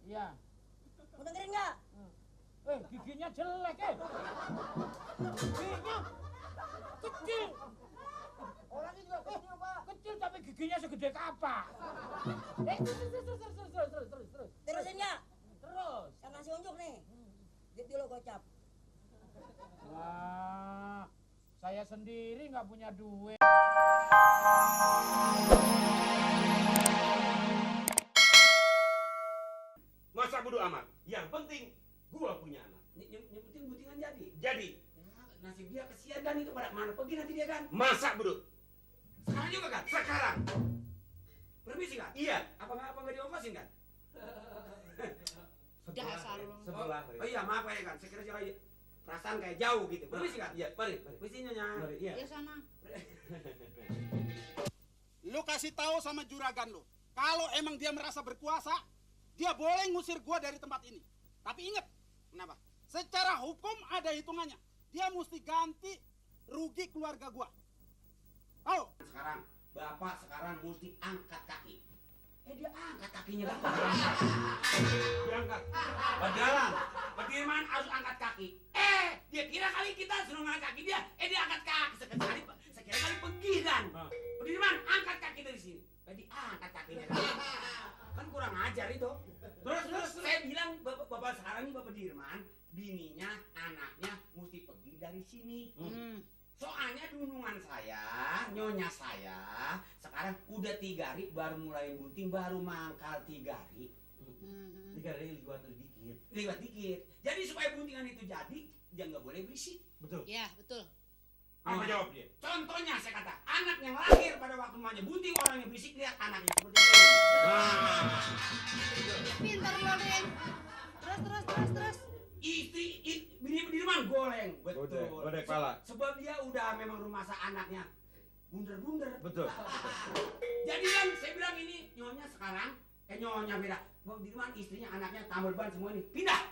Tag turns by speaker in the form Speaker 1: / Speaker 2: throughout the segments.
Speaker 1: Iya.
Speaker 2: Mau dengerin nggak?
Speaker 1: Giginya jelek Giginya kecil.
Speaker 2: Orangnya juga kecil, Pak.
Speaker 1: Kecil tapi giginya segede kapak. Terus.
Speaker 2: Terusin nggak?
Speaker 1: Terus.
Speaker 2: Yang ngasih unjuk nih. Dit dulu gocap.
Speaker 1: Wah, saya sendiri nggak punya duit.
Speaker 3: Masa bodo amat? Yang penting gua punya anak.
Speaker 4: Nyebutin butingan jadi.
Speaker 3: Jadi,
Speaker 4: Nasib dia kesian kan itu pada mana pergi nanti dia kan.
Speaker 3: masa bodo?
Speaker 4: Sekarang juga kan.
Speaker 3: Sekarang.
Speaker 4: Permisi kan?
Speaker 3: Iya.
Speaker 4: Apa nggak diongkosin kan?
Speaker 2: Dasar lu.
Speaker 3: Sebelah.
Speaker 4: Oh iya maaf ya kan. Saya kira sih perasaan kayak jauh gitu. Permisi kan?
Speaker 3: Iya, mari.
Speaker 4: Permisi nyonya.
Speaker 3: Mari, iya.
Speaker 2: Ya sana.
Speaker 5: Lu kasih tahu sama juragan lu, kalau emang dia merasa berkuasa, dia boleh ngusir gua dari tempat ini. Tapi ingat, kenapa? Secara hukum ada hitungannya. Dia mesti ganti rugi keluarga gua. Tahu?
Speaker 4: Sekarang bapak mesti angkat kaki. Dia angkat kakinya kan.
Speaker 3: Diangkat.
Speaker 4: Berjalan. Bagaimana harus angkat kaki? Dia kira kali kita suruh angkat kaki dia. Dia angkat kaki. Sekira kali pergi kan. Bagaimana angkat kaki dari sini? Tadi angkat kakinya kan. Kan kurang ajar itu. Terus saya bilang bapak sekarang ini Bapak Dirman, bininya, anaknya mesti pergi dari sini. Soalnya dunungan saya, nyonya saya, sekarang udah 3 hari baru mulai bunting, baru mangkal 3 hari.
Speaker 3: 3 hari
Speaker 4: Liwat dikit. Jadi supaya buntingan itu jadi, dia nggak boleh berisik.
Speaker 3: Betul.
Speaker 2: Ya, betul.
Speaker 3: Apa jawab dia?
Speaker 4: Contohnya saya kata, anak yang lahir pada waktu mamanya bunting, orang yang berisik lihat anaknya seperti ini.
Speaker 2: Pintar lo, Den. Terus.
Speaker 4: Bini Dirman goleng, betul.
Speaker 3: Godek pala.
Speaker 4: Sebab dia udah memang rumah anaknya bunder-bunder.
Speaker 3: Betul.
Speaker 4: Jadi kan saya bilang ini nyonya sekarang, nyonya beda. Bapak Dirman istrinya, anaknya tambal ban semua ini pindah.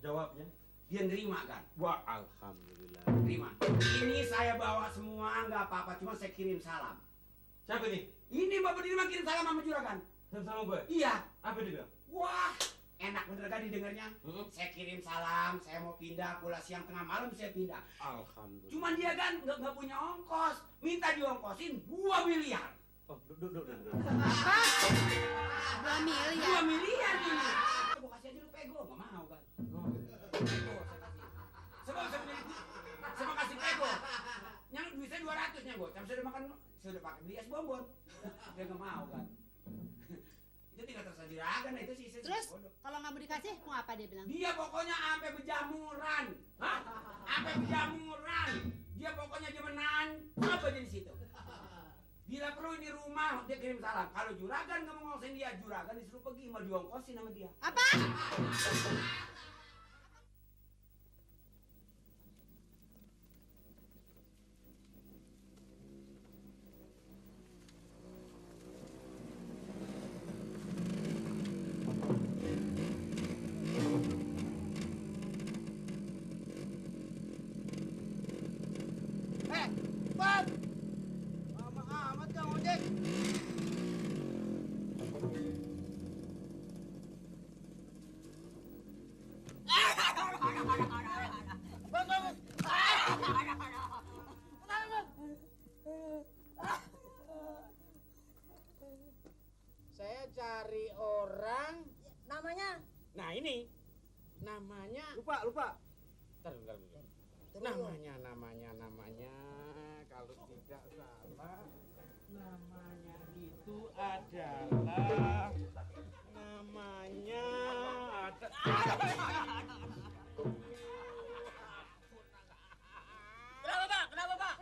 Speaker 3: Jawabnya?
Speaker 4: Dia nerima kan?
Speaker 3: Wah, alhamdulillah.
Speaker 4: Terima. Ini saya bawa semua nggak apa-apa, cuma saya kirim salam.
Speaker 3: Siapa ini?
Speaker 4: Ini Bapak Dirman kirim salam sama juragan.
Speaker 3: Sama gue?
Speaker 4: Iya.
Speaker 3: Apa dia bilang?
Speaker 4: Wah, enak bener kan didengarnya. Saya kirim salam, saya mau pindah, pula siang tengah malam saya pindah.
Speaker 3: Alhamdulillah.
Speaker 4: Cuman dia kan nggak punya ongkos, minta diongkosin 2 miliar.
Speaker 3: Oh, duduk.
Speaker 2: 2 miliar.
Speaker 4: 2 miliar ini. Gua kasih aja lu pego, nggak mau kan? Pego saya kasih. Sebab saya mau kasih pego. Yang duit saya 200-nya gua. Tapi saya udah makan, saya udah pakai beli es bonbon. Dia nggak mau kan? Itu tinggal terserah juragan, itu sih saya.
Speaker 2: Terus kalau nggak mau dikasih, mau apa dia bilang?
Speaker 4: Dia pokoknya sampai berjamuran. Hah? Sampai berjamuran. Dia pokoknya jemenan apa aja di situ. Bila perlu ini rumah dia kirim salam. Kalau juragan nggak mau ngongkosin dia, juragan disuruh pergi mau diongkosin sama dia.
Speaker 2: Apa?
Speaker 5: Bang! Lama amat Kang Ojek.
Speaker 1: Saya cari orang.
Speaker 2: Namanya?
Speaker 1: Nah ini. Namanya.
Speaker 5: Lupa.
Speaker 1: Bentar. Namanya. Kalau tidak salah. Namanya itu adalah. Namanya ada.
Speaker 2: Kenapa, Pak?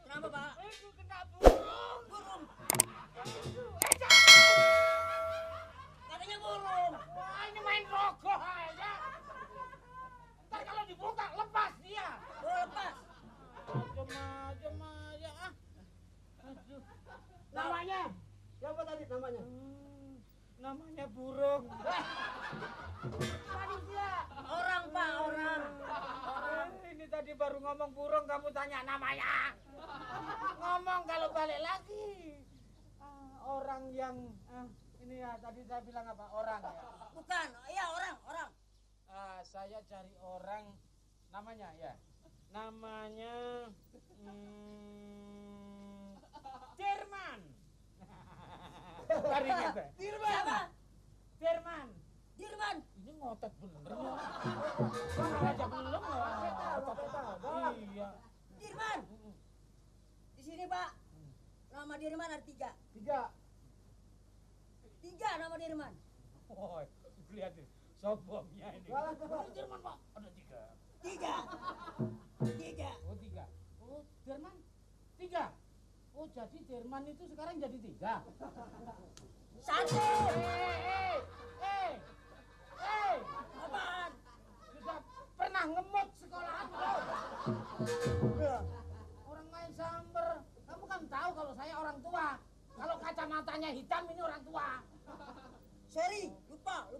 Speaker 2: Kenapa, Pak?
Speaker 1: Aku kena burung.
Speaker 2: Katanya burung.
Speaker 1: Wah, ini main rokok aja. Ntar kalau dibuka lepas dia.
Speaker 2: Lepas.
Speaker 1: Macam aja ah. Aduh. Namanya?
Speaker 5: Siapa tadi namanya?
Speaker 1: Namanya burung.
Speaker 2: Manusia. Orang, Pak, orang.
Speaker 1: Ini tadi baru ngomong burung, kamu tanya namanya. Ngomong kalau balik lagi. orang yang ini ya tadi saya bilang apa orang ya.
Speaker 2: Bukan, iya orang.
Speaker 1: Saya cari orang namanya ya. Namanya Dirman. Cari gitu.
Speaker 2: Siapa?
Speaker 1: Dirman.
Speaker 2: Dirman.
Speaker 1: Ini ngotot bener ya. Kalau aja belum ya. Iya.
Speaker 2: Dirman. Di sini, Pak. Nama Dirman ada 3. 3 nama Dirman.
Speaker 1: Oh, lihat nih. Sombongnya ini. Bener Dirman, Pak. Ada 3.
Speaker 2: 3.
Speaker 1: Oh, 3. Oh, Dirman 3. Oh, jadi Dirman itu sekarang jadi 3.
Speaker 2: 1.
Speaker 1: Apaan? Sudah pernah ngemut sekolahan belum? Orang main samber. Kamu kan tahu kalau saya orang tua. Kalau kacamatanya hitam ini orang tua.
Speaker 2: Sorry, lupa.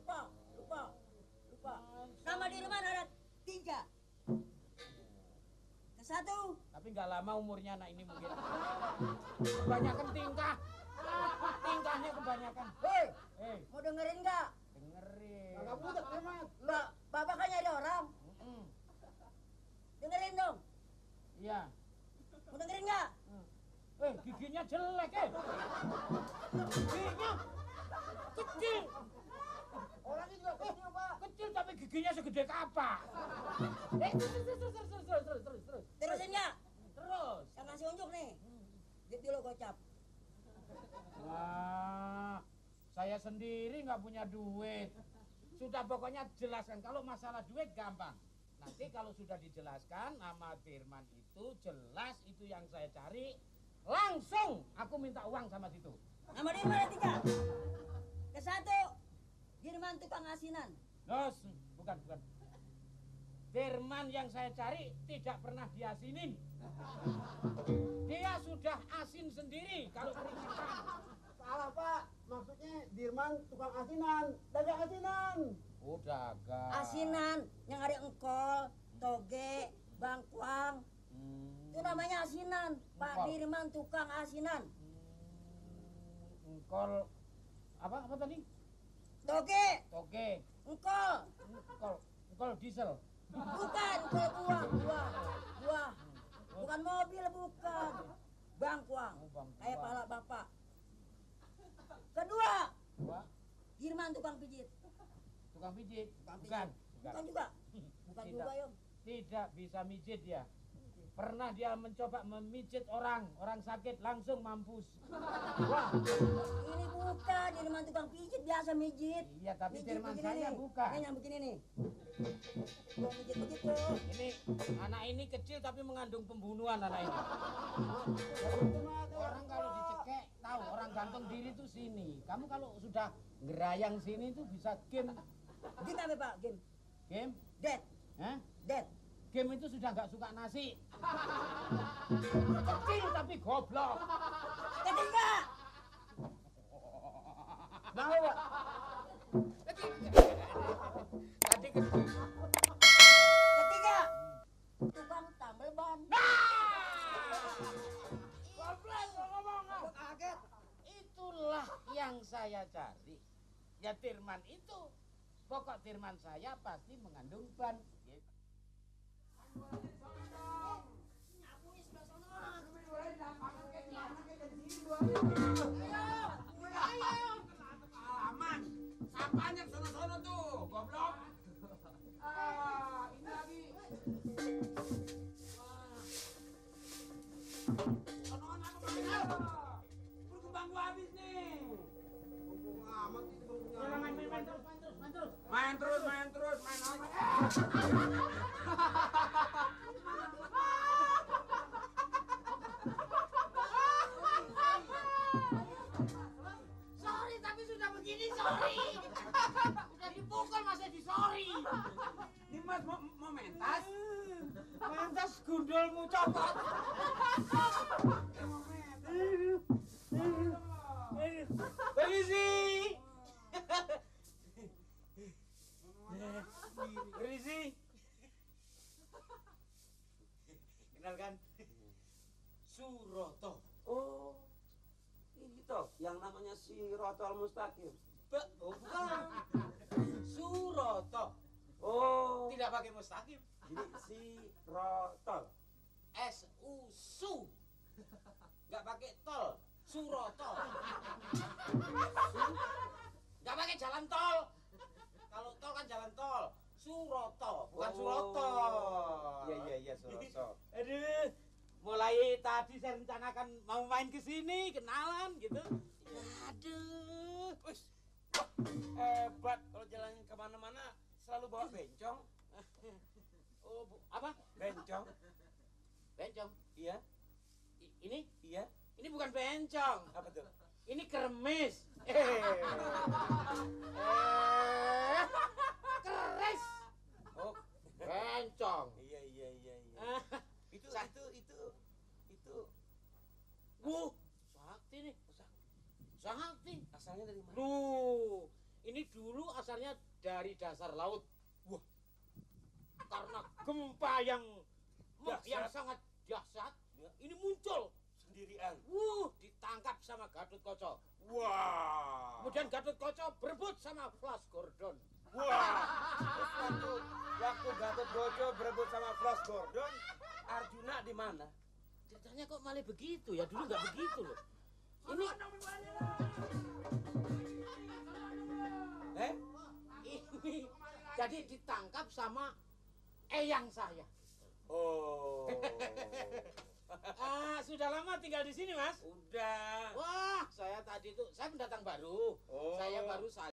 Speaker 2: Nama Dirman ada 3. Ke-1.
Speaker 1: Tapi nggak lama umurnya anak ini mungkin. Kebanyakan tingkah. Tingkahnya kebanyakan.
Speaker 2: Hei,
Speaker 1: Hei,
Speaker 2: mau dengerin nggak?
Speaker 1: dengerin.
Speaker 5: Agak budak Dirman.
Speaker 2: Mbak, Bapak kan nyari orang.
Speaker 1: Mm-mm.
Speaker 2: Dengerin dong.
Speaker 1: Iya.
Speaker 2: Mau dengerin nggak?
Speaker 1: Giginya jelek Giginya kecil.
Speaker 5: Orangnya juga kecil, Pak.
Speaker 1: Kecil tapi giginya segede kapak. Terus.
Speaker 2: Terusin nggak?
Speaker 1: Terus.
Speaker 2: Saya kasih unjuk nih. Duit dulu gocap.
Speaker 1: Wah, saya sendiri nggak punya duit. Sudah pokoknya jelaskan. Kalau masalah duit gampang. Nanti kalau sudah dijelaskan nama Dirman itu jelas itu yang saya cari. Langsung aku minta uang sama situ.
Speaker 2: Nama Dirman ada 3. Ke-1. Dirman tukang asinan.
Speaker 1: Los, bukan. Dirman yang saya cari tidak pernah diasinin. Dia sudah asin sendiri kalau perincikan.
Speaker 5: Salah, Pak. Maksudnya Dirman tukang asinan. Dagang asinan.
Speaker 1: Oh, dagang.
Speaker 2: Asinan yang ada engkol, toge, bangkuang. Itu namanya asinan. Pak
Speaker 1: Engkol.
Speaker 2: Dirman tukang asinan.
Speaker 1: Engkol apa tadi?
Speaker 2: Toge,
Speaker 1: Toge.
Speaker 2: engkol.
Speaker 1: Engkol diesel.
Speaker 2: Bukan, engkol buah. Bukan mobil, bukan. Bangkuang.
Speaker 1: Oh, bangkuang.
Speaker 2: Kayak pala bapak. Kedua,
Speaker 1: Dua,
Speaker 2: Dirman tukang pijit.
Speaker 1: tukang pijit.
Speaker 2: Tukang
Speaker 1: Bukan.
Speaker 2: Bukan juga. Bukan
Speaker 1: Tidak.
Speaker 2: juga, Yom.
Speaker 1: Tidak bisa mijit dia. Pernah dia mencoba memijit orang sakit langsung mampus.
Speaker 2: Wah, ini bukan Dirman tukang pijit, biasa mijit.
Speaker 1: Iya, tapi
Speaker 2: Mijit
Speaker 1: Dirman
Speaker 2: begini
Speaker 1: saya
Speaker 2: nih.
Speaker 1: bukan.
Speaker 2: Ini yang begini nih. Gua mijit begitu.
Speaker 1: Ini anak ini kecil tapi mengandung pembunuhan anak ini. Orang kalau dicekek tahu orang gantung diri tuh sini. Kamu kalau sudah ngerayang sini tuh bisa game.
Speaker 2: Game apa, Pak? Game.
Speaker 1: Game?
Speaker 2: Dead.
Speaker 1: Hah?
Speaker 2: Dead.
Speaker 1: Game itu sudah nggak suka nasi. Kecil tapi goblok.
Speaker 2: Ketiga.
Speaker 5: Nah, Pak.
Speaker 1: Tadi kecil.
Speaker 2: Ketiga. Tukang tambal ban.
Speaker 1: Goblok ngomong.
Speaker 2: Gua kaget.
Speaker 1: Itulah yang saya cari. Ya Dirman itu. Pokok Dirman saya pasti mengandung ban.
Speaker 4: Aman. Sapanya sono-sono tuh, goblok. Ini lagi. Sonoan apa kemana? Berkembang gua habis nih. Main terus, main apa?
Speaker 1: Sorry tapi sudah begini sorry. Udah dipukul masih disorry.
Speaker 4: Dimas mau mentas?
Speaker 1: Mantas gundulmu copot. Permisi. Permisi. Kenalkan Suroto.
Speaker 4: Oh, ini
Speaker 6: toh yang namanya Sirotol Mustaqim.
Speaker 1: Bukan. Suroto.
Speaker 6: Oh,
Speaker 1: Tidak pakai mustaqim.
Speaker 6: jadi Sirotol.
Speaker 1: SU. Nggak pakai tol. Suroto. Nggak pakai jalan tol. Kalau tol kan jalan tol. Suroto, bukan Suroto.
Speaker 6: Iya, Suroto.
Speaker 1: Aduh, mulai tadi saya rencanakan mau main ke sini, kenalan gitu. Aduh.
Speaker 6: Wis, wah, hebat kalau jalan kemana-mana selalu bawa bencong.
Speaker 1: Oh, apa?
Speaker 6: Bencong.
Speaker 1: Bencong.
Speaker 6: Iya,
Speaker 1: Ini?
Speaker 6: iya.
Speaker 1: Ini bukan bencong.
Speaker 6: Apa tuh?
Speaker 1: Ini keremis. Keris.
Speaker 6: Oh,
Speaker 1: Bencong.
Speaker 6: iya. Itu.
Speaker 1: Wuh, sakti nih. Sakti.
Speaker 6: Asalnya dari mana?
Speaker 1: Duh, ini dulu asalnya dari dasar laut. Wah, karena gempa yang
Speaker 6: Dahsyat.
Speaker 1: sangat dahsyat,
Speaker 6: Ya.
Speaker 1: ini muncul.
Speaker 6: Sendirian.
Speaker 1: Ditangkap sama Gatot Kaca.
Speaker 6: Wah.
Speaker 1: Kemudian Gatot Kaca berebut sama Flash Gordon.
Speaker 6: Wah. Terus waktu Gatot Kaca berebut sama Flash Gordon, Arjuna di mana?
Speaker 1: Ceritanya kok malah begitu ya? Dulu nggak begitu loh. Ini ini jadi ditangkap sama eyang saya.
Speaker 6: Oh.
Speaker 1: Sudah lama tinggal di sini, Mas?
Speaker 6: Udah.
Speaker 1: Wah, saya tadi tuh, saya pendatang baru.
Speaker 6: Oh.
Speaker 1: Saya baru saja.